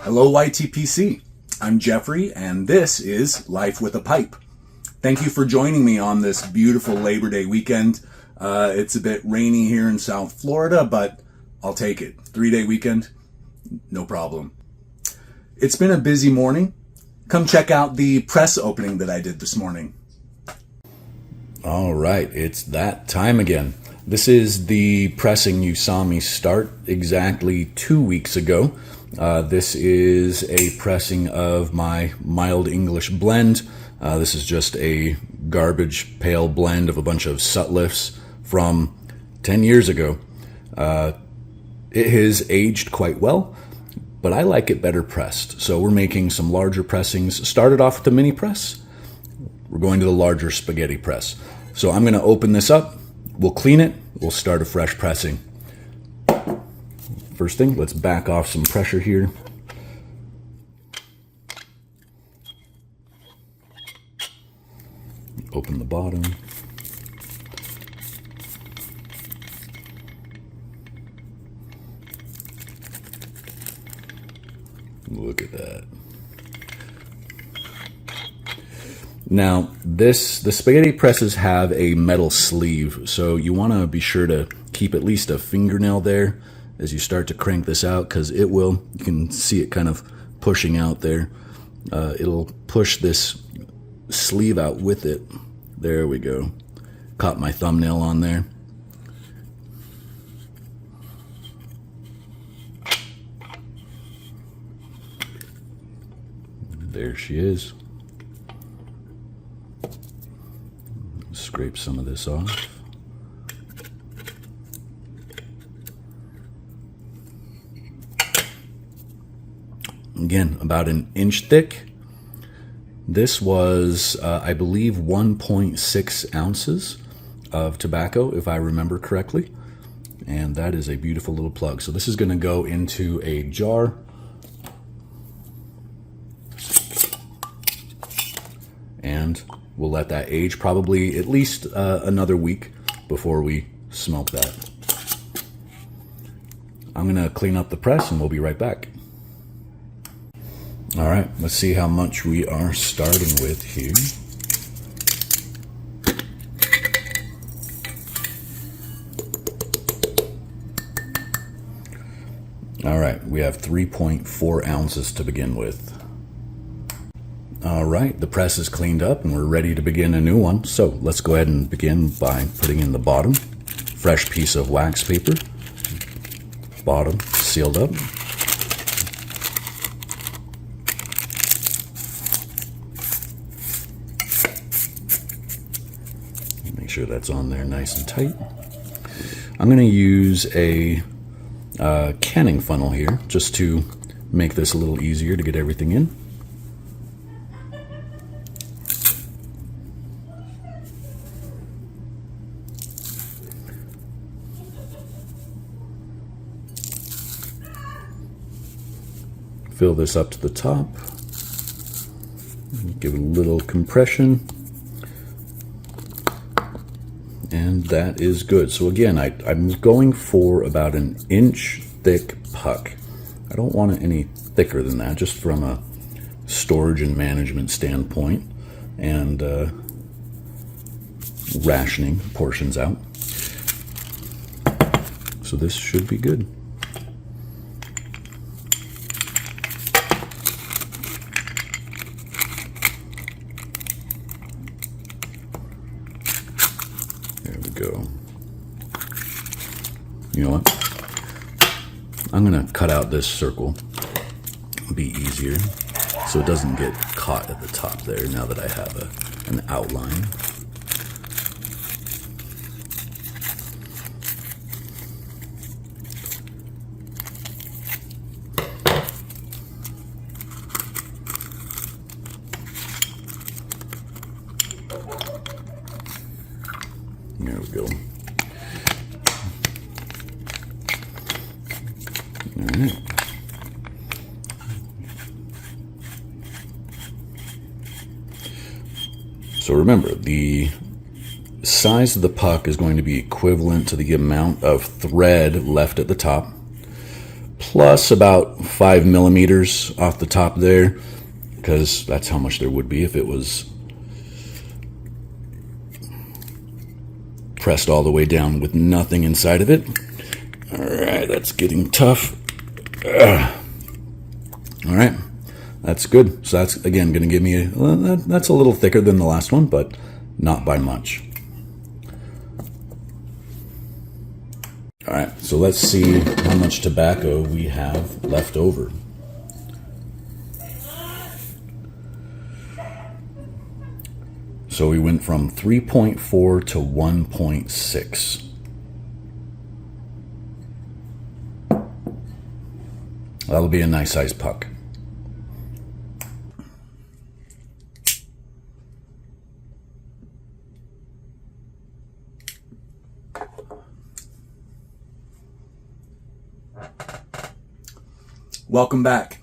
Hello YTPC, I'm Jeffrey and this is Life with a Pipe. Thank you for joining me on this beautiful Labor Day weekend. It's a bit rainy here in South Florida, but I'll take it. 3-day weekend, no problem. It's been a busy morning. Come check out the press opening that I did this morning. All right, it's that time again. This is the pressing you saw me start exactly 2 weeks ago. This is a pressing of my Mild English blend. This is just a garbage pail blend of a bunch of Sutlifs from 10 years ago. It has aged quite well, but I like it better pressed. So we're making some larger pressings. Started off with the mini press. We're going to the larger spaghetti press. So I'm going to open this up. We'll clean it. We'll start a fresh pressing. First thing, let's back off some pressure here. Open the bottom. Look at that. Now, the spaghetti presses have a metal sleeve, so you want to be sure to keep at least a fingernail there as you start to crank this out, because it will, you can see it kind of pushing out there. It'll push this sleeve out with it. There we go. Caught my thumbnail on there. There she is. Scrape some of this off. Again, about an inch thick. This was, I believe, 1.6 ounces of tobacco, if I remember correctly. And that is a beautiful little plug. So this is going to go into a jar. And we'll let that age probably at least another week before we smoke that. I'm going to clean up the press and we'll be right back. All right, let's see how much we are starting with here. All right, we have 3.4 ounces to begin with. All right, the press is cleaned up and we're ready to begin a new one. So let's go ahead and begin by putting in the bottom. Fresh piece of wax paper. Bottom sealed up. Make sure that's on there nice and tight. I'm going to use a canning funnel here just to make this a little easier to get everything in. Fill this up to the top. Give it a little compression. And that is good. So again, I'm going for about an inch thick puck. I don't want it any thicker than that, just from a storage and management standpoint and rationing portions out. So this should be good. Go. You know what? I'm going to cut out this circle. It'll be easier so it doesn't get caught at the top there now that I have an outline. There we go. All right. So remember, the size of the puck is going to be equivalent to the amount of thread left at the top, plus about 5 millimeters off the top there, because that's how much there would be if it was pressed all the way down with nothing inside of it. All right, that's getting tough. All right, that's good. So that's, again, going to give me that's a little thicker than the last one, but not by much. All right, so let's see how much tobacco we have left over. So we went from 3.4 to 1.6. That'll be a nice size puck. Welcome back.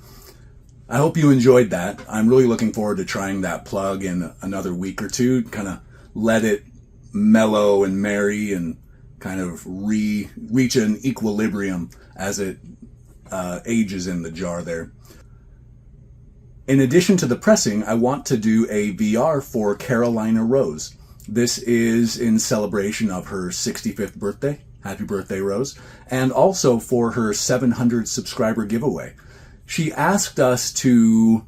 I hope you enjoyed that. I'm really looking forward to trying that plug in another week or two, kind of let it mellow and marry and kind of reach an equilibrium as it ages in the jar there. In addition to the pressing, I want to do a VR for Carolina Rose. This is in celebration of her 65th birthday. Happy birthday, Rose. And also for her 700 subscriber giveaway. She asked us to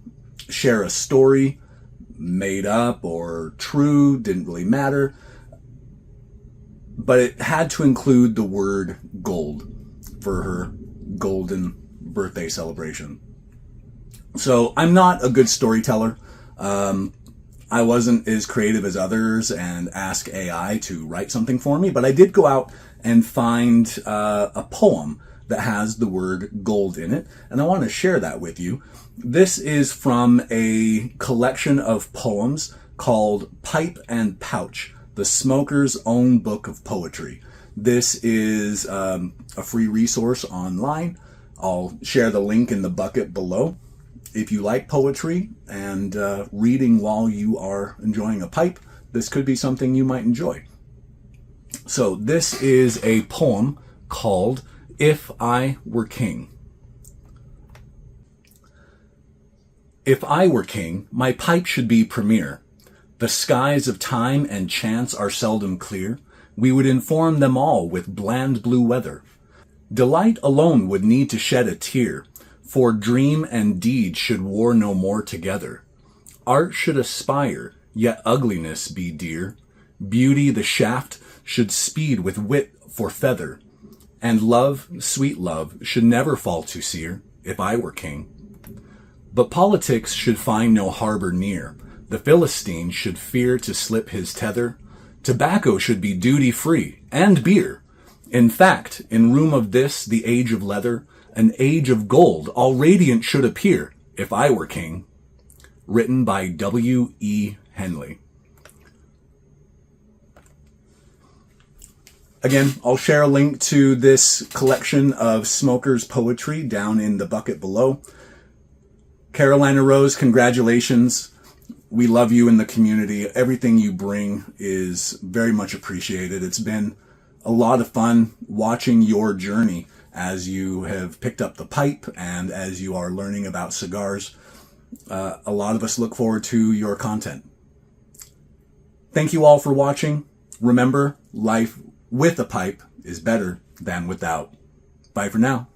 share a story, made up or true, didn't really matter, but it had to include the word gold for her golden birthday celebration. So I'm not a good storyteller. I wasn't as creative as others and ask AI to write something for me, but I did go out and find a poem that has the word gold in it, and I want to share that with you. This is from a collection of poems called Pipe and Pouch, the Smoker's Own Book of Poetry. This is a free resource online. I'll share the link in the bucket below. If you like poetry and reading while you are enjoying a pipe, this could be something you might enjoy. So this is a poem called If I Were King. If I were king, my pipe should be premier. The skies of time and chance are seldom clear. We would inform them all with bland blue weather. Delight alone would need to shed a tear, for dream and deed should war no more together. Art should aspire, yet ugliness be dear. Beauty the shaft should speed with wit for feather. And love, sweet love, should never fall too sear, if I were king. But politics should find no harbor near. The Philistine should fear to slip his tether. Tobacco should be duty-free, and beer. In fact, in room of this, the age of leather, an age of gold, all radiant should appear, if I were king. Written by W.E. Henley. Again, I'll share a link to this collection of Smoker's poetry down in the bucket below. Carolina Rose, congratulations. We love you in the community. Everything you bring is very much appreciated. It's been a lot of fun watching your journey as you have picked up the pipe and as you are learning about cigars. A lot of us look forward to your content. Thank you all for watching. Remember, life with a pipe is better than without. Bye for now.